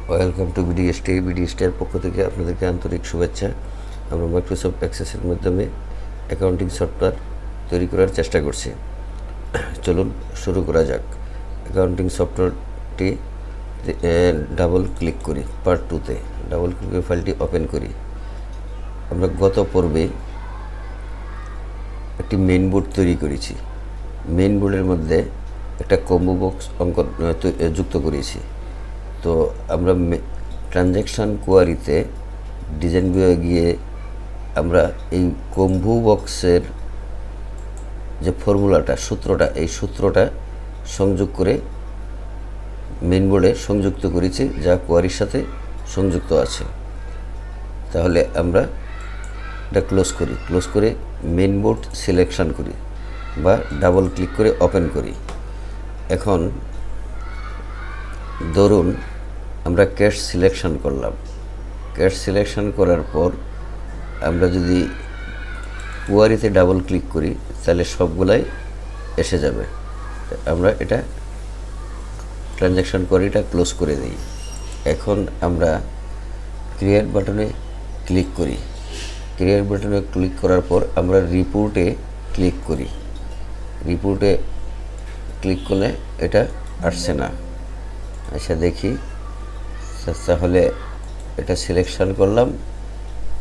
Welcome to বিডিএসটি। বিডিএসটির পক্ষ থেকে আপনাদেরকে আন্তরিক শুভেচ্ছা। আমরা মাইক্রোসফট অ্যাক্সেসের মাধ্যমে অ্যাকাউন্টিং সফটওয়্যার তৈরি করার চেষ্টা করছি। চলুন শুরু করা যাক। অ্যাকাউন্টিং সফটওয়্যারটি ডাবল ক্লিক করি, পার্ট 2তে ডাবল ক্লিক করে ফাইলটি ওপেন করি। আমরা গত পর্বে একটি মেইন বোর্ড তৈরি করেছি। মেইন বোর্ডের মধ্যে একটা কম্বো বক্স যুক্ত করেছি। তো আমরা ট্রানজ্যাকশান কোয়ারিতে ডিজাইন ভিউয়ে গিয়ে আমরা এই কম্বো বক্সের যে ফর্মুলাটা, এই সূত্রটা সংযোগ করে মেইন বোর্ডে সংযুক্ত করেছি, যা কোয়ারির সাথে সংযুক্ত আছে। তাহলে আমরা এটা ক্লোজ করে মেইন বোর্ড সিলেকশন করি বা ডাবল ক্লিক করে ওপেন করি। এখন ধরুন আমরা ক্যাশ সিলেকশন করলাম। ক্যাশ সিলেকশন করার পর আমরা যদি কোয়ারিতে ডাবল ক্লিক করি তাহলে সবগুলাই এসে যাবে। আমরা এটা ট্রানজ্যাকশন কোয়ারিটা ক্লোজ করে দিই। এখন আমরা ক্রিয়েট বাটনে ক্লিক করি। ক্রিয়েট বাটনে ক্লিক করার পর আমরা রিপোর্টে ক্লিক করি। রিপোর্টে ক্লিক করলে এটা আসছে না। আচ্ছা দেখি, তাহলে এটা সিলেকশন করলাম,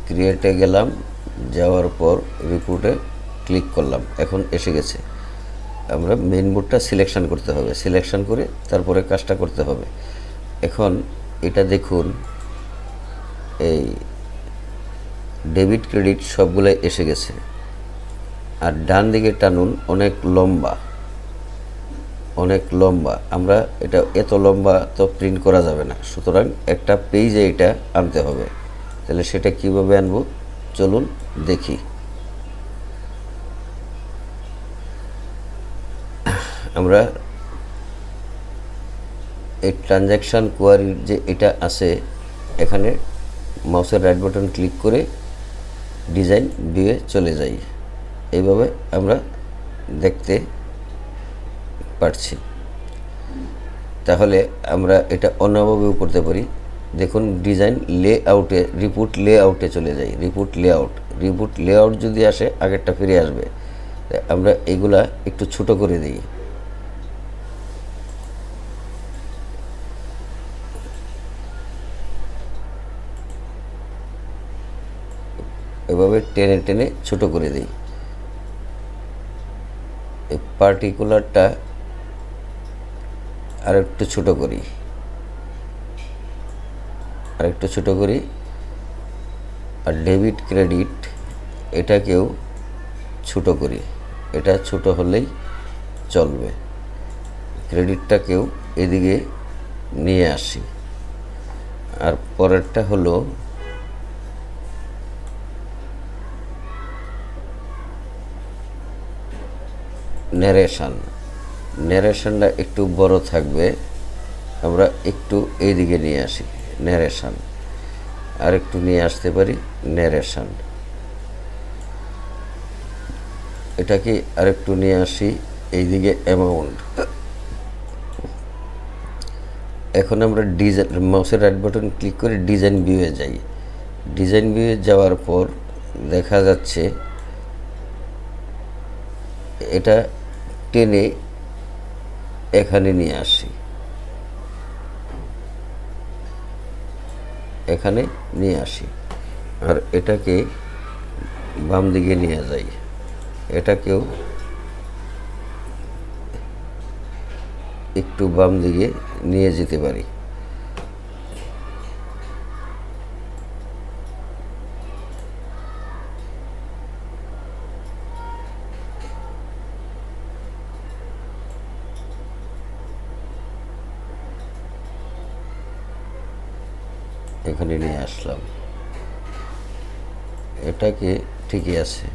ক্রিয়েটে গেলাম, যাওয়ার পর রিপোর্টে ক্লিক করলাম, এখন এসে গেছে। আমরা মেইন বোর্ডটা সিলেকশন করতে হবে, সিলেকশন করে তারপরে কাজটা করতে হবে। এখন এটা দেখুন, এই ডেবিট ক্রেডিট সবগুলোই এসে গেছে। আর ডান দিকে টানুন, অনেক লম্বা। আমরা এটা এত লম্বা তো প্রিন্ট করা যাবে না, সুতরাং একটা পেজে এটা আনতে হবে। তাহলে সেটা কিভাবে আনবো চলুন দেখি। আমরা এই ট্রানজ্যাকশান কোয়ারির যে এটা আছে, এখানে মাউসের রাইট বাটন ক্লিক করে ডিজাইন ভিউয়ে চলে যাই। এইভাবে আমরা দেখতে পারছি। তাহলে আমরা এটা অন্যভাবেও করতে পারি। দেখুন ডিজাইন লেআউটে, রিপোর্ট লেআউটে চলে যাই। রিপোর্ট লেআউট যদি আসে আগেরটা ফিরে আসবে। আমরা এগুলা একটু ছোট করে দিই। এভাবে টেনে টেনে ছোট করে দিই। এই পার্টিকুলারটা আরেকটু ছোট করি, আর ডেবিট ক্রেডিট এটাকেও ছোট করি। এটা ছোট হলেই চলবে। ক্রেডিটটাকেও এদিকে নিয়ে আসি। আর পরেরটা হলো ন্যারেশনটা একটু বড় থাকবে। আমরা একটু এইদিকে নিয়ে আসি ন্যারেশন, আর একটু নিয়ে আসতে পারি ন্যারেশন। এটাকে আরেকটু নিয়ে আসি এইদিকে অ্যামাউন্ট। এখন আমরা ডিজাইন, মাউসের রাইট বাটন ক্লিক করে ডিজাইন ভিউয়ে যাই। ডিজাইন ভিউয়ে যাওয়ার পর দেখা যাচ্ছে এটা টেনে এখানে নিয়ে আসি, আর এটাকে বাম দিকে নিয়ে যাই। এটাকেও একটু বাম দিকে নিয়ে যেতে পারি। এখানে নিয়ে আসলাম, এটাকে ঠিকই আছে।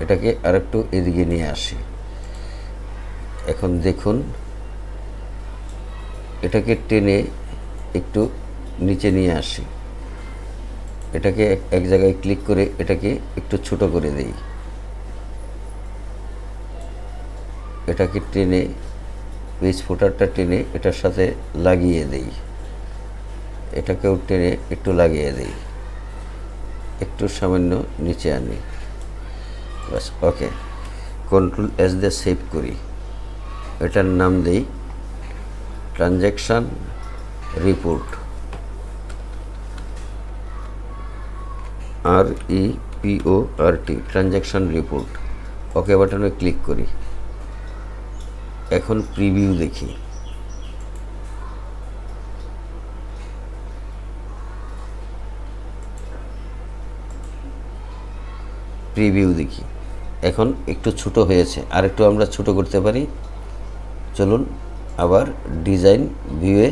এটাকে আরেকটু এদিকে নিয়ে আসি। এখন দেখুন এটাকে টেনে একটু নিচে নিয়ে আসি। এটাকে এক জায়গায় ক্লিক করে এটাকে একটু ছোট করে দেই। এটাকে টেনে পেজ ফুটারটা টেনে এটার সাথে লাগিয়ে দেই। এটাকেও টেনে একটু লাগিয়ে দিই, একটু সামান্য নিচে আনি, বাস। ওকে, কন্ট্রোল এস দিয়ে সেভ করি। এটার নাম দিই transaction report, REPORT, transaction report. Okay বাটনে ক্লিক করি। এখন প্রিভিউ দেখি। এখন একটু ছোট হয়েছে, আর একটু আমরা ছোট করতে পারি। চলুন আবার ডিজাইন ভিউয়ে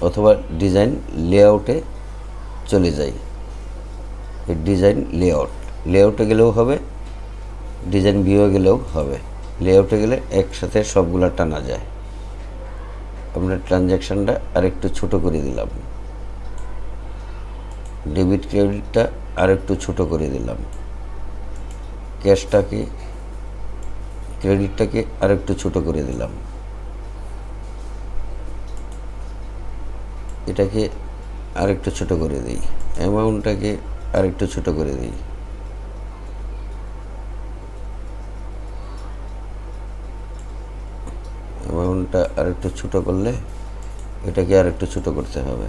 অথবা ডিজাইন লেআউটে চলে যাই। এই ডিজাইন লেআউটে গেলেও হবে, ডিজাইন ভিউয়ে গেলেও হবে। লেআউটে গেলে একসাথে সবগুলা টানা যায়। আমরা ট্রানজ্যাকশানটা আর একটু ছোট করে দিলাম, ডেবিট ক্রেডিটটা আর একটু ছোট করে দিলাম, ক্রেডিটটাকে আর একটু ছোট করে দিলাম, এটাকে আর একটু ছোট করে দিই, অ্যামাউন্টটাকে আর একটু ছোট করে দিই, অ্যামাউন্টটা আর একটু ছোট করলে এটাকে আর একটু ছোট করতে হবে।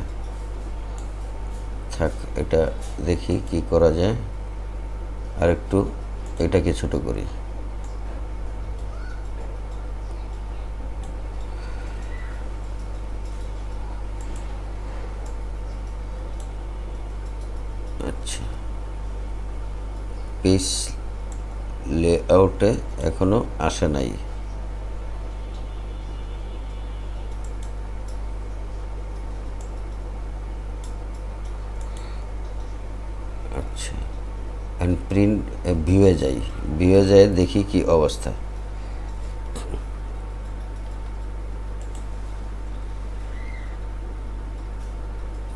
থাক, এটা দেখি কি করা যায়। আর একটু এটাকে ছোট করি। আচ্ছা, পেজ লেআউটে এখনো আসে নাই। আচ্ছা, এন্ড প্রিন্ট ভিউয়ে যাই, দেখি কি অবস্থা।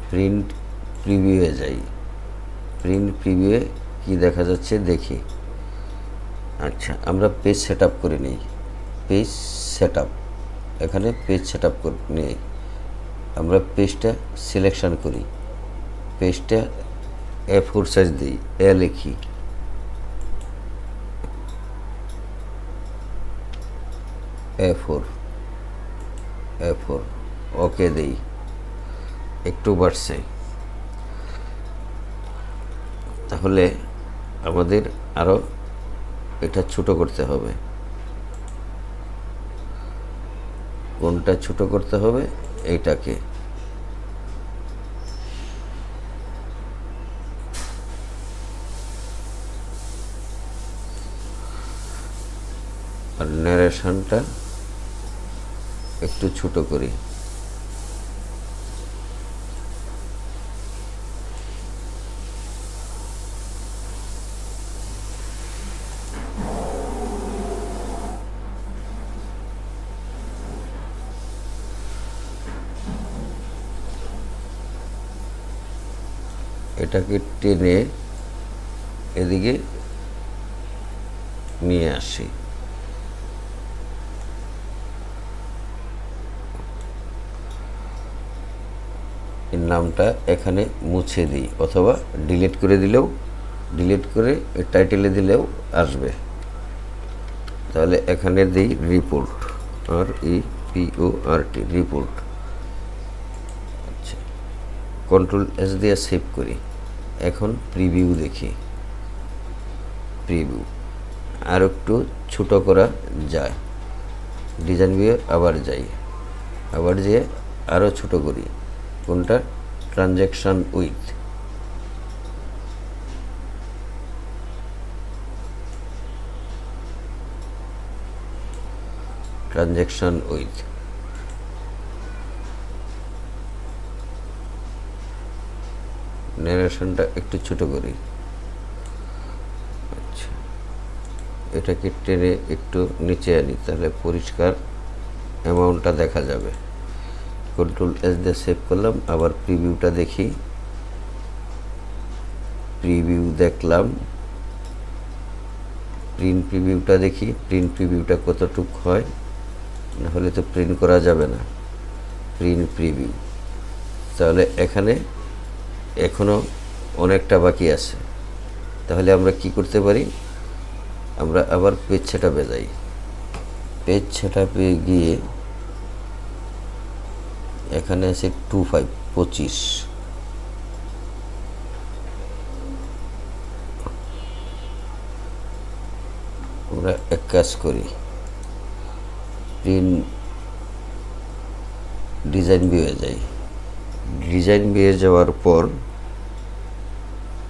প্রিন্ট প্রিভিউয়ে যাই, প্রিন্ট প্রিভিউয়ে কি দেখা যাচ্ছে দেখি। আচ্ছা, আমরা পেজ সেট আপ করে নিই। পেজ সেট আপ, এখানে পেজ সেট আপ করে নিই। আমরা পেজটা সিলেকশন করি, পেজটা A4 সাইজ দিই, লিখি, A4 ওকে দিই, একটু বাড়ছে। তাহলে আমাদের আরও এটা ছোট করতে হবে। কোনটা ছোট করতে হবে? এইটাকে। আর ন্যারেশনটা একটু ছোট করি। এটাকে টেনে এদিকে নিয়ে আসি। এর নামটা এখানে মুছে দিই, অথবা ডিলিট করে দিলেও, ডিলিট করে টাইটেলে দিলেও আসবে। তাহলে এখানে দিই রিপোর্ট, REPORT, রিপোর্ট। আচ্ছা, কন্ট্রোল S দিয়ে সেভ করি। এখন প্রিভিউ দেখি, প্রিভিউ আর একটু ছোট করা যায়। ডিজাইন ভিউয়ে আবার যাই, আবার যেয়ে আরও ছোট করি। কোনটা? Transaction with. ট্রানজ্যাকশান উইথ ন্যারেশনটা একটু ছোট করি। আচ্ছা, এটাকে টেনে একটু নিচে আনি, তাহলে পরিষ্কার অ্যামাউন্টটা দেখা যাবে। কন্ট্রোল S দিয়ে সেভ করলাম। আবার প্রিভিউটা দেখি, প্রিভিউ দেখলাম, প্রিন্ট প্রিভিউটা দেখি, প্রিন্ট প্রিভিউটা কতটুক হয়, নাহলে তো প্রিন্ট করা যাবে না। প্রিন্ট প্রিভিউ তাহলে এখানে এখনও অনেকটা বাকি আছে। তাহলে আমরা কি করতে পারি, আমরা আবার পেজ সেটআপে যাই। পেজ সেটআপে গিয়ে এখানে আছে 25 আমরা এক কাজ করি, প্রিন্ট ডিজাইন ভিউয়ে যাই। ডিজাইন ভিউয়ে যাওয়ার পর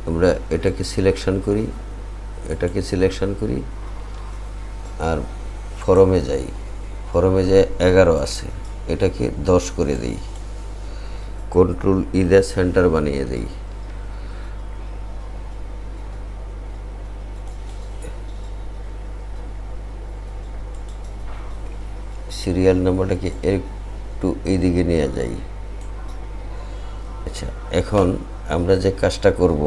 আমরা এটাকে সিলেকশন করি, আর ফরমে যাই। ফরমে যে 11 আছে এটাকে 10 করে দিই, কন্ট্রোল ই দিয়ে সেন্টার বানিয়ে দিই। সিরিয়াল নাম্বারটাকে একটু এইদিকে নিয়ে যাই। আচ্ছা, এখন আমরা যে কাজটা করব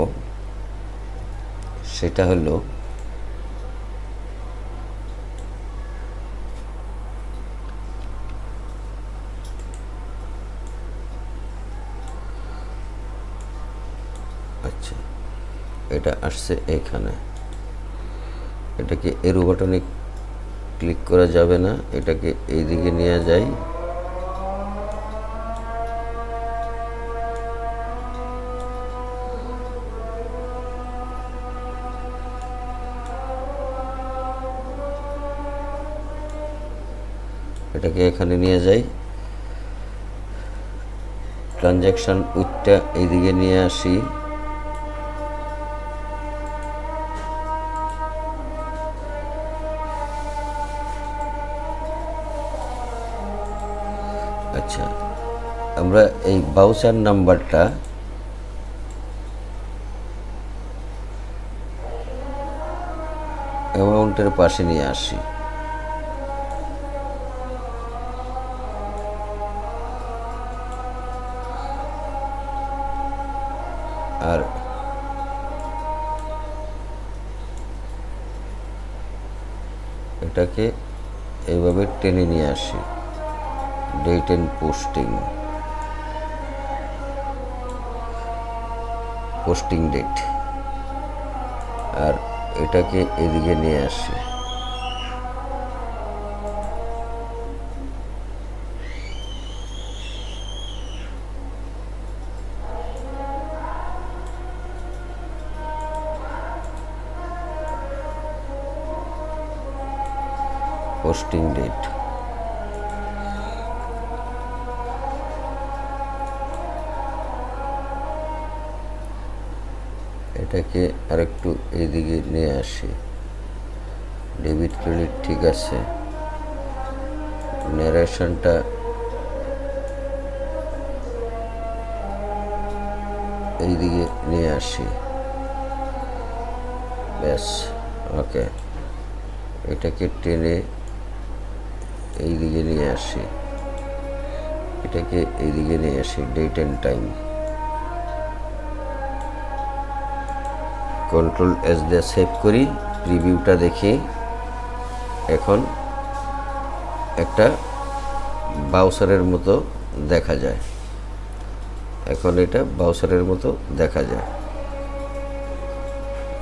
সেটা হলো আচ্ছা, এটা আসছে এইখানে, এটাকে এরো বাটনে ক্লিক করা যাবে না, এটাকে এইদিকে নিয়ে যাই। এটাকে এখানে নিয়ে যাই, ট্রানজ্যাকশন উইথটা এইদিকে নিয়ে আসি। আচ্ছা, আমরা এই ভাউচার নাম্বারটা অ্যামাউন্টের পাশে নিয়ে আসি। আর এটাকে এইভাবে টেনে নিয়ে আসি, ডেট এন্ড পোস্টিং ডেট, আর এটাকে এদিকে নিয়ে আসি। পোস্টিং ডেট, এটাকে আরেকটু এইদিকে নিয়ে আসি। ডেবিট ক্রেডিট ঠিক আছে, ন্যারেশনটা এইদিকে নিয়ে আসি, ব্যাস, ওকে। এটাকে টেনে এইদিকে নিয়ে আসি, এটাকে এইদিকে নিয়ে আসি, date and time, control S দিয়ে সেভ করি, প্রিভিউটা দেখি। এখন একটা বাউসারের মতো দেখা যায়, এখন এটা বাউসারের মতো দেখা যায়,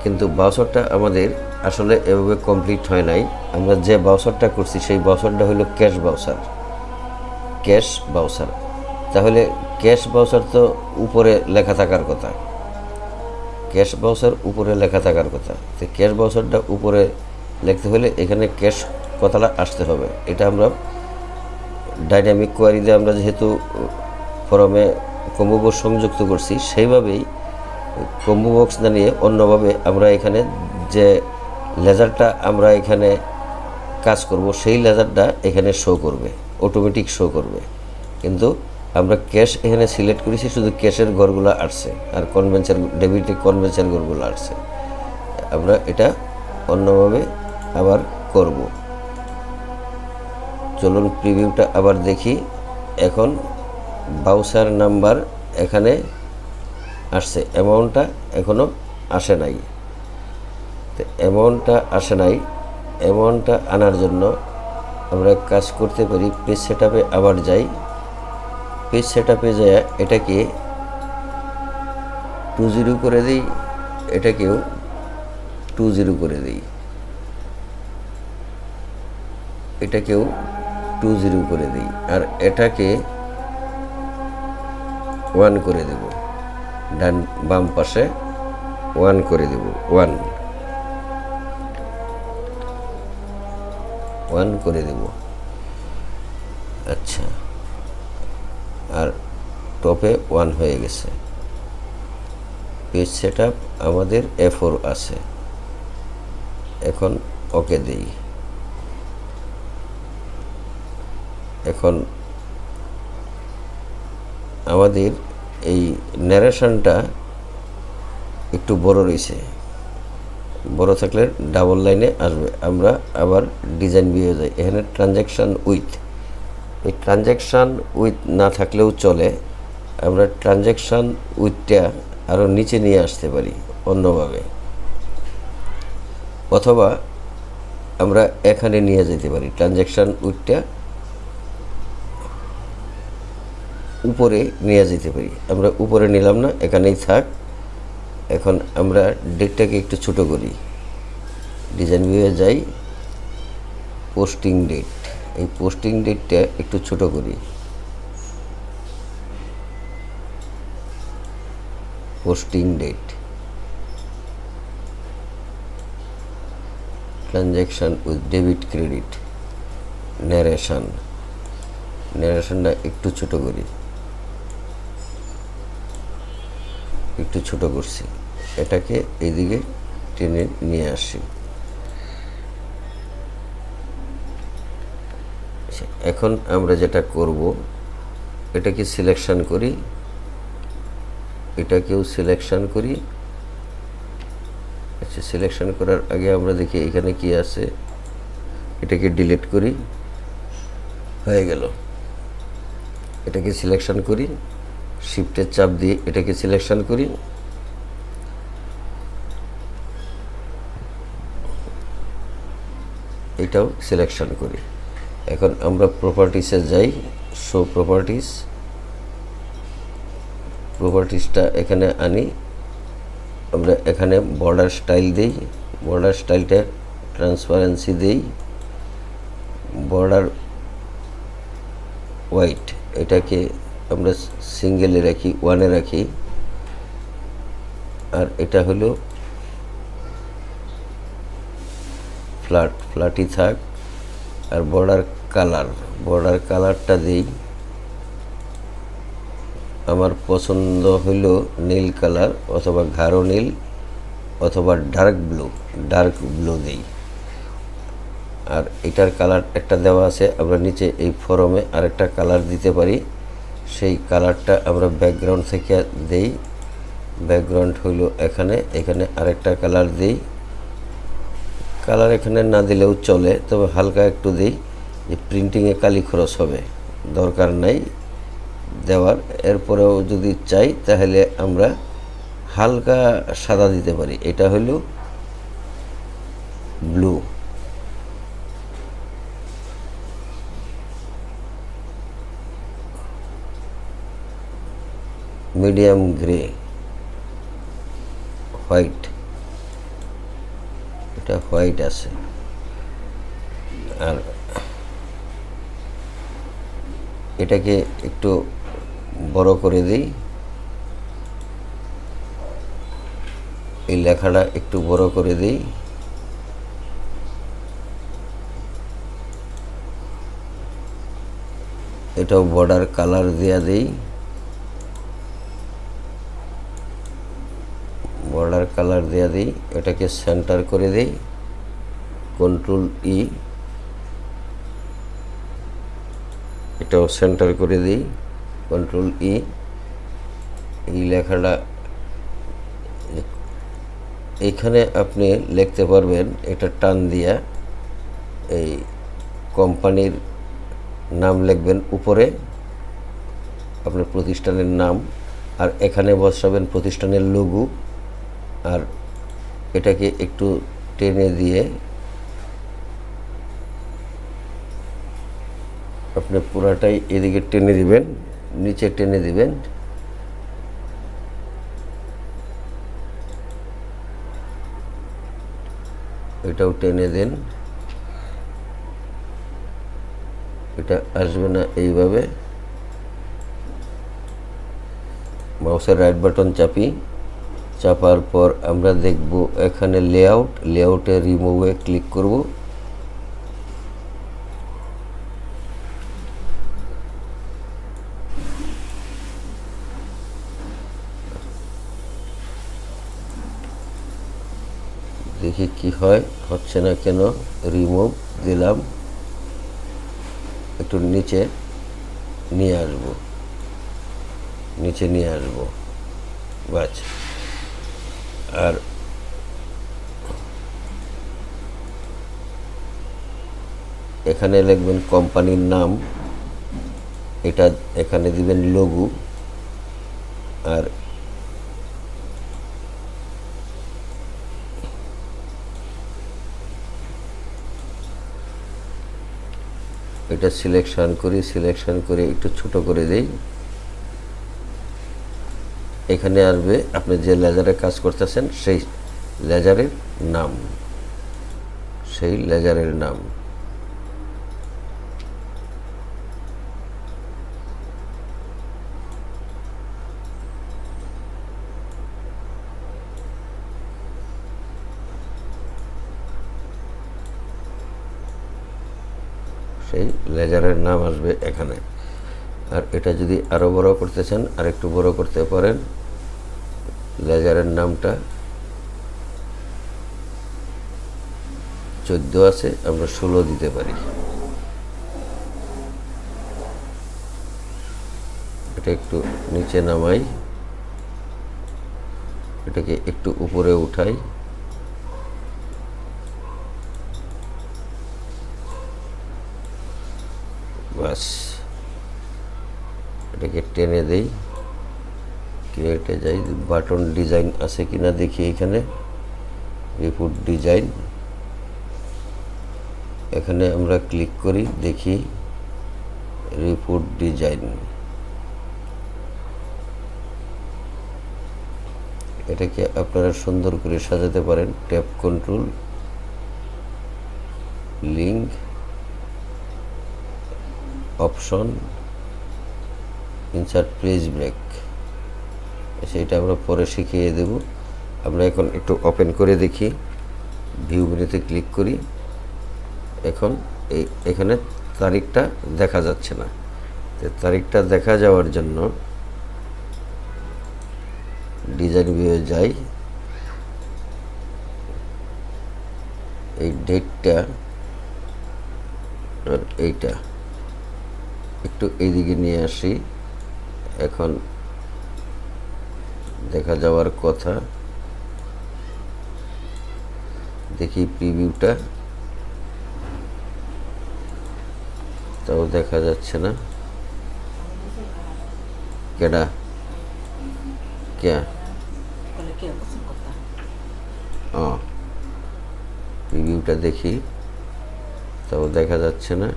কিন্তু বাউসারটা আমাদের আসলে এভাবে কমপ্লিট হয় নাই। আমরা যে বাউসারটা করছি সেই বাউসারটা হলো ক্যাশ বাউসার। তাহলে ক্যাশ বাউসার তো উপরে লেখা থাকার কথা, ক্যাশ বাউসার উপরে লেখা থাকার কথা। তো ক্যাশ বাউসারটা উপরে লিখতে হলে এখানে ক্যাশ কথাটা আসতে হবে। এটা আমরা ডাইনামিক কোয়ারি দিয়ে আমরা যেহেতু ফরমে কম্বো বক্স সংযুক্ত করছি, সেইভাবেই কম্বো বক্স না নিয়ে অন্যভাবে আমরা এখানে যে লেজারটা আমরা এখানে কাজ করব সেই লেজারটা এখানে শো করবে, অটোমেটিক শো করবে। কিন্তু আমরা ক্যাশ এখানে সিলেক্ট করেছি, শুধু ক্যাশের ঘরগুলো আসছে, আর ডেবিটে কনভেনশন ঘরগুলো আসছে। আমরা এটা অন্যভাবে আবার করব। চলুন প্রিভিউটা আবার দেখি। এখন বাউসার নাম্বার এখানে আসছে, অ্যামাউন্টটা এখনও আসে নাই। তো অ্যামাউন্টটা আনার জন্য আমরা কাজ করতে পারি, পেজ সেটআপে আবার যাই, পেজ সেটআপে যায় এটাকে 20 করে দিই, এটাকেও 20 করে দিই, এটাকেও 20 করে দিই, আর এটাকে 1 করে দেব, ডান বাম পাশে 1 করে দেব, 1 করে দেব। আচ্ছা, আর টপে 1 হয়ে গেছে। পেজ সেটআপ আমাদের A4 আছে, এখন ওকে দেই। এখন আমাদের এই ন্যারেশনটা একটু বড় রয়েছে, বড় থাকলে ডাবল লাইনে আসবে। আমরা আবার ডিজাইন ভিউয়ে যাই, এখানে ট্রানজ্যাকশান উইথ, এই ট্রানজ্যাকশান উইথ না থাকলেও চলে, আমরা ট্রানজ্যাকশান উইথটা আরও নিচে নিয়ে আসতে পারি অন্যভাবে, অথবা আমরা এখানে নিয়ে যেতে পারি। ট্রানজ্যাকশান উইথটা উপরে নিয়ে যেতে পারি, আমরা উপরে নিলাম না, এখানেই থাক। এখন আমরা ডেটটাকে একটু ছোট করি, ডিজাইন ভিউয়ে যাই, পোস্টিং ডেট, এই পোস্টিং ডেটটা একটু ছোট করি, posting date, transaction with debit credit, ন্যারেশনটা একটু ছোট করি, একটু ছোট করছি, এটাকে এইদিকে টেনে নিয়ে আসি। এখন আমরা যেটা করব, এটাকে সিলেকশন করি, এটাকেও সিলেকশন করি। আচ্ছা, সিলেকশন করার আগে আমরা দেখি এখানে কি আছে, এটাকে ডিলিট করি, হয়ে গেল। এটাকে সিলেকশন করি, শিফটের চাপ দিয়ে এটাকে সিলেকশন করি, এটাও সিলেকশন করি। এখন আমরা প্রপার্টিসে যাই, শো প্রপার্টিসটা এখানে আনি, আমরা এখানে বর্ডার স্টাইল দিই, বর্ডার স্টাইলটা ট্রান্সপারেন্সি দিই, বর্ডার হোয়াইট, এটাকে আমরা সিঙ্গেলে রাখি, 1-এ রাখি, আর এটা হলো ফ্ল্যাটই থাক। আর বর্ডার কালারটা দিই, আমার পছন্দ হলো নীল কালার, অথবা গাঢ় নীল, অথবা ডার্ক ব্লু দিই। আর এটার কালার একটা দেওয়া আছে, আমরা নিচে এই ফরমে আরেকটা কালার দিতে পারি, সেই কালারটা আমরা ব্যাকগ্রাউন্ড থেকে দেই। ব্যাকগ্রাউন্ড হইল এখানে আরেকটা কালার দিই, কালার এখানে না দিলেও চলে, তবে হালকা একটু দিই, যে প্রিন্টিংয়ে কালি খরচ হবে, দরকার নাই দেওয়ার। এরপরেও যদি চাই তাহলে আমরা হালকা সাদা দিতে পারি, এটা হলো ব্লু। মিডিয়াম গ্রে, হোয়াইট, এটা হোয়াইট আছে। আর এটাকে একটু বড় করে দিই, এই লেখাটা একটু বড় করে দিই, এটাও বর্ডার কালার দেয়া দিই, বর্ডার কালার দেয়া দিই, এটাকে সেন্টার করে দিই, কন্ট্রোল ই, এটাও সেন্টার করে দিই, কন্ট্রোল ই। এই লেখাটা এইখানে আপনি লিখতে পারবেন, এটা টান দিয়া এই কোম্পানির নাম লিখবেন উপরে, আপনার প্রতিষ্ঠানের নাম, আর এখানে বসাবেন প্রতিষ্ঠানের লোগো। আর এটাকে একটু টেনে দিয়ে আপনি পুরাটাই এদিকে টেনে দিবেন, নিচে টেনে দিবেন, এটাও টেনে দেন, এটা আসবে না। এইভাবে মাউসের রাইট বাটন চাপি, চাপার পর আমরা দেখব এখানে লেআউটে রিমুভে ক্লিক করব। দেখি কি হয়, হচ্ছে না কেন। রিমুভ দিলাম, একটু নিচে নিয়ে আসবো, নিচে নিয়ে আসবো, বাস। আর এখানে লিখবেন কোম্পানির নাম, এটা এখানে দিবেন লোগো, আর এটা সিলেকশন করে একটু ছোট করে দেই। এখানে আসবে আপনি যে লেজারে কাজ করতেছেন সেই লেজারের নাম, সেই লেজারের নাম আসবে এখানে। আর এটা যদি আরও বড় করতে চান আর একটু বড় করতে পারেন। লেজারের নামটা 14 আছে, আমরা 16 দিতে পারি। এটা একটু নিচে নামাই, এটাকে একটু উপরে উঠাই, বাস। এটাকে টেনে দেই, ক্রিয়েটে যাই, বাটন ডিজাইন আছে কিনা দেখি। এখানে রিপুট ডিজাইন, এখানে আমরা ক্লিক করি, দেখি রিপুট ডিজাইন। এটাকে আপনারা সুন্দর করে সাজাতে পারেন। Tab control, link, option, insert page break, সেটা আমরা পরে শিখিয়ে দেব। আমরা এখন একটু ওপেন করে দেখি, ভিউ মেনুতে ক্লিক করি। এখন এখানে তারিখটা দেখা যাচ্ছে না, তারিখটা দেখা যাওয়ার জন্য ডিজাইন ভিউয়ে যাই, এই ডেটটা আর এইটা একটু এইদিকে নিয়ে আসি। এখন দেখা যাওয়ার কথা, দেখি প্রিভিউটা, তাও দেখা যাচ্ছে না। কেডা প্রিভিউটা দেখি, তাও দেখা যাচ্ছে না।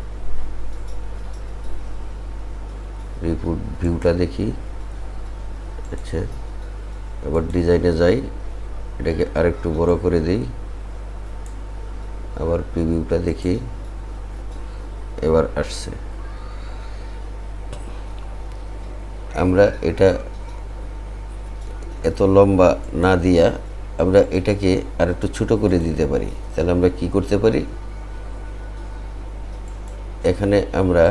রিপোর্ট ভিউটা দেখি, আচ্ছা। এবার ডিজাইনে যাই, এটাকে আরেকটু বড় করে দিই, আবার প্রিভিউটা দেখি, এবার আসছে। আমরা এটা এত লম্বা না দিয়া আমরা এটাকে আর একটু ছোট করে দিতে পারি। তাহলে আমরা কি করতে পারি, এখানে আমরা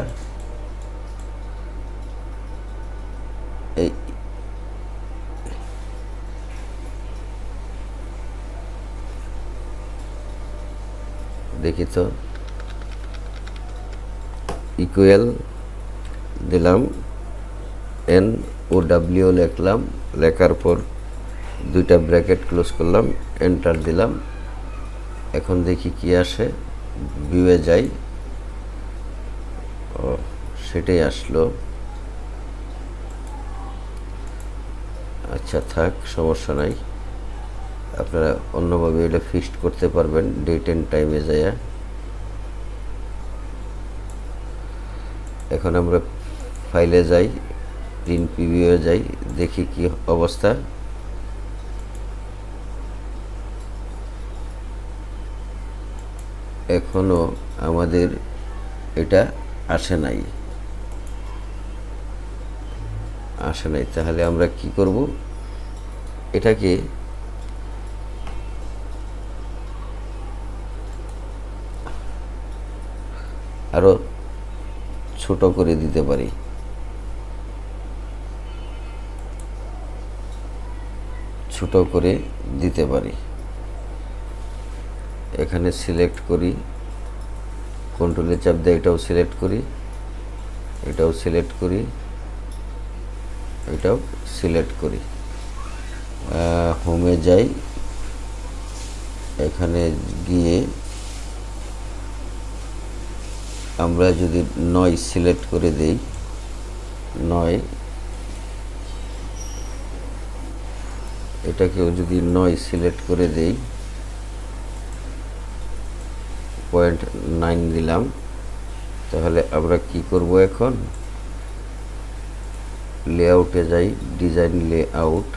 এই দেখি তো, ইকুয়াল দিলাম, NOW লিখলাম, লেখার পর দুইটা ব্র্যাকেট ক্লোজ করলাম, এন্টার দিলাম। এখন দেখি কি আসে, ভিউয়ে যাই, ও সেটাই আসলো। আচ্ছা থাক, সমস্যা নাই, আপনারা অন্যভাবে এটা ফিক্সড করতে পারবেন। ডেট এন্ড টাইমে যাইয়া এখন আমরা ফাইলে যাই, প্রিন্ট প্রিভিউয়ে যাই, দেখি কি অবস্থা। এখনো আমাদের এটা আসে নাই। তাহলে আমরা কি করব, এটাকে আরো ছোট করে দিতে পারি। এখানে সিলেক্ট করি, কন্ট্রোলে চাপ দিয়ে এটাও সিলেক্ট করি, এটাও সিলেক্ট করি, হোমে যাই, এখানে গিয়ে আমরা যদি নয়েজ সিলেক্ট করে দেই, এটাকেও যদি নয়েজ সিলেক্ট করে দেই, 0.9 দিলাম, তাহলে আমরা কি করব, এখন লেআউটে যাই, ডিজাইন লেআউট,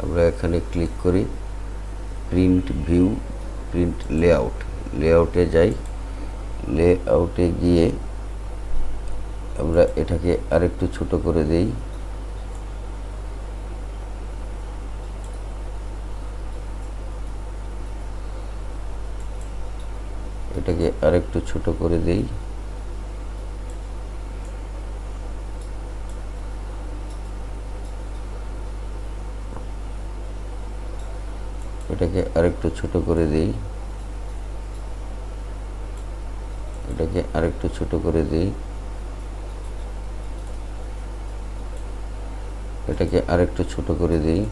আমরা এখানে ক্লিক করি, প্রিন্ট ভিউ, প্রিন্ট লেআউটে যাই, লেআউটে গিয়ে আমরা এটাকে আরেকটু ছোট করে দেই, এটাকে আরেকটু ছোট করে দেই, এটাকে আরেকটু ছোট করে দেই, এটাকে আরেকটু ছোট করে দেই, এটাকে আরেকটু ছোট করে দেই,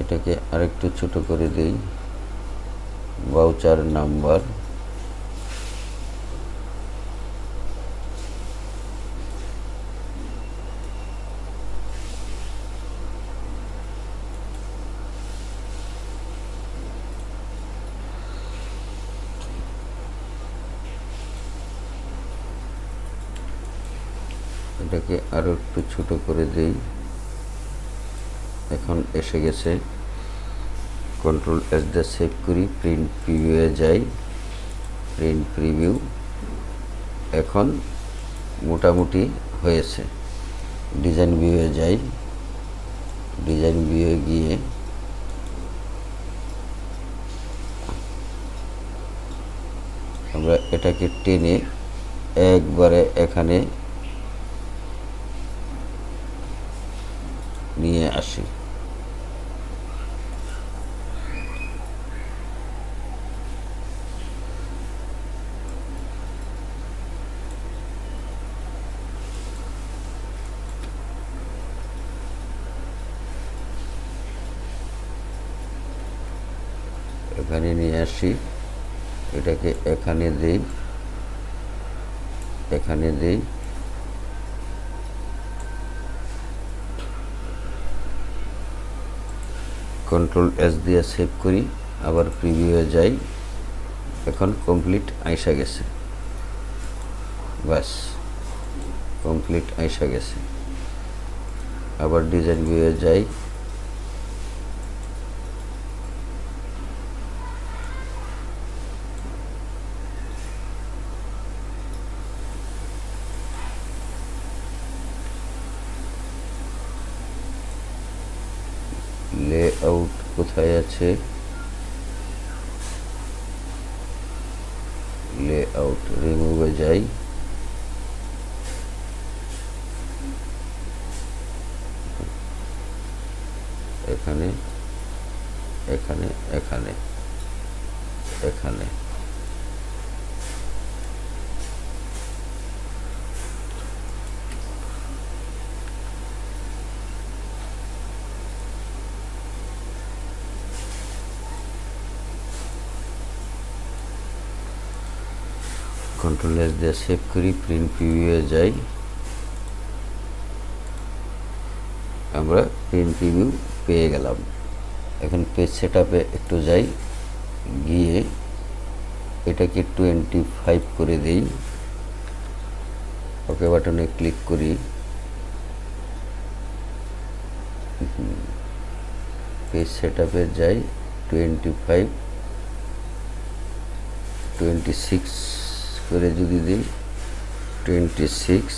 এটাকে আরেকটু ছোট করে দেই, ভাউচার নাম্বার, এটাকে আরো একটু ছোট করে দেই, এখন এসে গেছে। কন্ট্রোল এস দিয়ে সেভ করি, প্রিন্ট প্রিভিউয়ে যাই, প্রিন্ট প্রিভিউ, এখন মোটামুটি হয়েছে। ডিজাইন ভিউয়ে যাই, ডিজাইন ভিউয়ে গিয়ে আমরা এটাকে টেনে একবারে এখানে নিয়ে আসি। এখানে নিয়ে আসি, এটাকে এখানে দেই, কন্ট্রোল এস দিয়ে সেভ করি, আবার প্রিভিউয়ে যাই, এখন কমপ্লিট আইসা গেছে, বাস কমপ্লিট আইসা গেছে। আবার ডিজাইন ভিউয়ে যাই, লেআউট কোথায় আছে, লেআউট রিমুভে যাই, এখানে এখানে এখানে এখানে কন্ট্রোল এস দিয়ে সেভ করি, প্রিন্ট প্রিভিউয়ে যাই, আমরা প্রিন্ট প্রিভিউ পেয়ে গেলাম। এখন পেজ সেটআপে একটু যাই, গিয়ে এটাকে 25 করে দেই, ওকে বাটনে ক্লিক করি, পেজ সেটআপে যাই, 25 26 করে যদি দিই, 26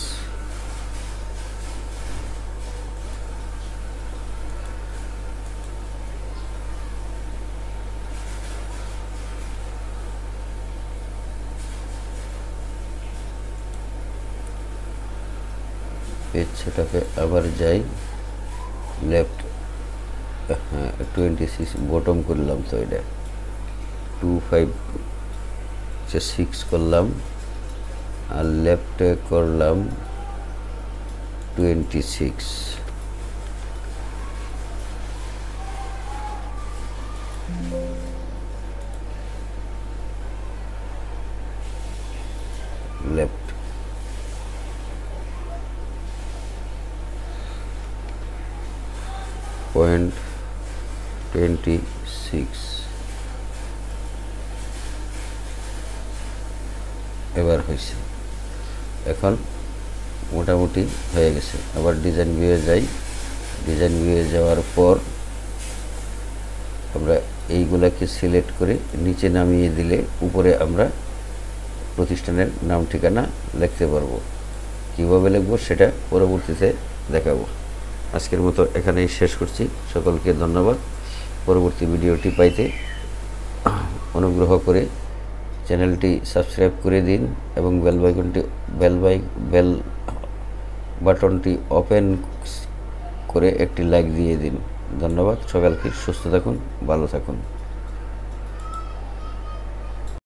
পেজ সেটআপে আবার যাই, লেফট 26 বটম করলাম, তো এটা 25 6 করলাম, আর লেফটে করলাম 26, লেফট পয়েন্ট 26। এবার হয়েছে, এখন মোটামুটি হয়ে গেছে। আবার ডিজাইন ভিউয়ে যাই, ডিজাইন ভিউয়ে যাওয়ার পর আমরা এইগুলাকে সিলেক্ট করে নিচে নামিয়ে দিলে উপরে আমরা প্রতিষ্ঠানের নাম ঠিকানা লিখতে পারবো। কীভাবে লিখব সেটা পরবর্তীতে দেখাবো। আজকের মতো এখানেই শেষ করছি। সকলকে ধন্যবাদ। পরবর্তী ভিডিওটি পাইতে অনুগ্রহ করে চ্যানেলটি সাবস্ক্রাইব করে দিন এবং বেল বাটনটি ওপেন করে একটি লাইক দিয়ে দিন। ধন্যবাদ। সকলকে সুস্থ থাকুন, ভালো থাকুন।